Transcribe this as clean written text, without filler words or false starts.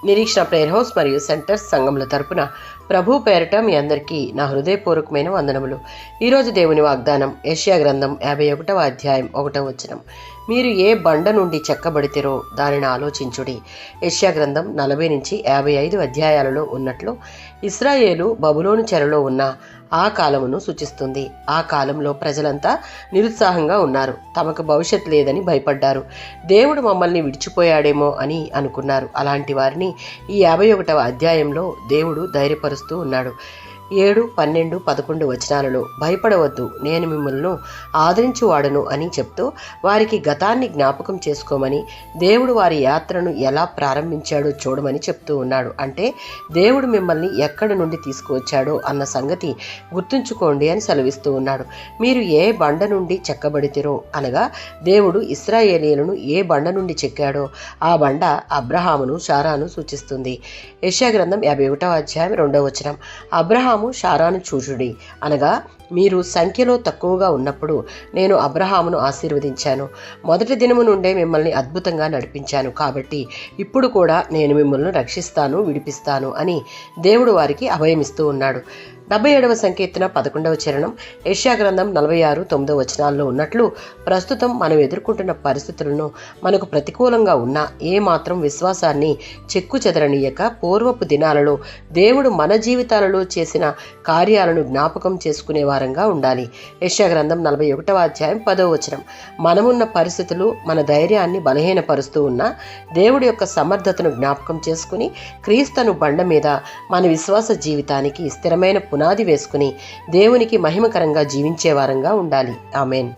నిరీక్షణ prayer house మరియు centres సంఘముల తరపున ప్రభు పేరట మీ అందరికీ నా హృదయపూర్వకమైన వందనములు. ఈరోజు దేవుని వాగ్దానం యెషయా గ్రంథం 51వ అధ్యాయం 1వ వచనం. మీరు ఏ బండ నుండి చెక్కబడితిరో దానిని ఆలోచించుడి. యెషయా గ్రంథం 40 నుంచి 55 అధ్యాయాలలో ఉన్నట్లు ఇశ్రాయేలు బబులోను చెరలో ఉన్న ఆ కాలమును సూచిస్తుంది. ఆ కాలంలో ప్రజలంతా నిరుత్సాహంగా ఉన్నారు. తమకు భవిష్యత్ లేదని భయపడ్డారు. దేవుడు మమ్మల్ని విడిచిపోయాడేమో అని అనుకున్నారు. అలాంటి వారిని ఈ 51వ అధ్యాయంలో దేవుడు ధైర్యపరుస్తూ ఉన్నాడు. 7, 12, 11 వచనాలలో భయపడవద్దు, నేను మిమ్మల్ని ఆదరించువాడను అని చెప్తూ వారికి గతాన్ని జ్ఞాపకం చేసుకోమని, దేవుడు వారి యాత్రను ఎలా ప్రారంభించాడో చూడమని చెప్తూ ఉన్నాడు. అంటే దేవుడు మిమ్మల్ని ఎక్కడి నుండి తీసుకువచ్చాడో అన్న సంగతి గుర్తుంచుకోండి అని సెలవిస్తూ ఉన్నాడు. మీరు ఏ బండ నుండి చెక్కబడితిరో అనగా దేవుడు ఇశ్రాయేలీయులను ఏ బండ నుండి చెక్కాడో ఆ బండ అబ్రహామును, శారాను సూచిస్తుంది. యెషయా గ్రంథం 51వ అధ్యాయం 2వ వచనం. అబ్రహాము శారాను చూచుడి అనగా మీరు సంఖ్యలో తక్కువగా ఉన్నప్పుడు నేను అబ్రహామును ఆశీర్వదించాను. మొదటి దినము నుండే మిమ్మల్ని అద్భుతంగా నడిపించాను. కాబట్టి ఇప్పుడు కూడా నేను మిమ్మల్ని రక్షిస్తాను, విడిపిస్తాను అని దేవుడు వారికి అభయమిస్తూ ఉన్నాడు. 77వ సంకీర్తన 11వ చరణం, యెషయా గ్రంథం 46, 9వ వచనాల్లో ఉన్నట్లు ప్రస్తుతం మనం ఎదుర్కొంటున్న పరిస్థితులను మనకు ప్రతికూలంగా ఉన్నా ఏమాత్రం విశ్వాసాన్ని చెక్కు చెదరనీయక పూర్వపు దినాలలో దేవుడు మన జీవితాలలో చేసిన కార్యాలను జ్ఞాపకం చేసుకునే వారంగా ఉండాలి. యెషయా గ్రంథం 41వ అధ్యాయం 10వ వచనం. మనమున్న పరిస్థితులు మన ధైర్యాన్ని బలహీనపరుస్తూ ఉన్నా దేవుడి యొక్క సమర్థతను జ్ఞాపకం చేసుకుని క్రీస్తును బండ మీద మన విశ్వాస జీవితానికి స్థిరమైన పునాది వేసుకుని దేవునికి మహిమకరంగా జీవించే వారంగా ఉండాలి. ఆమేన్.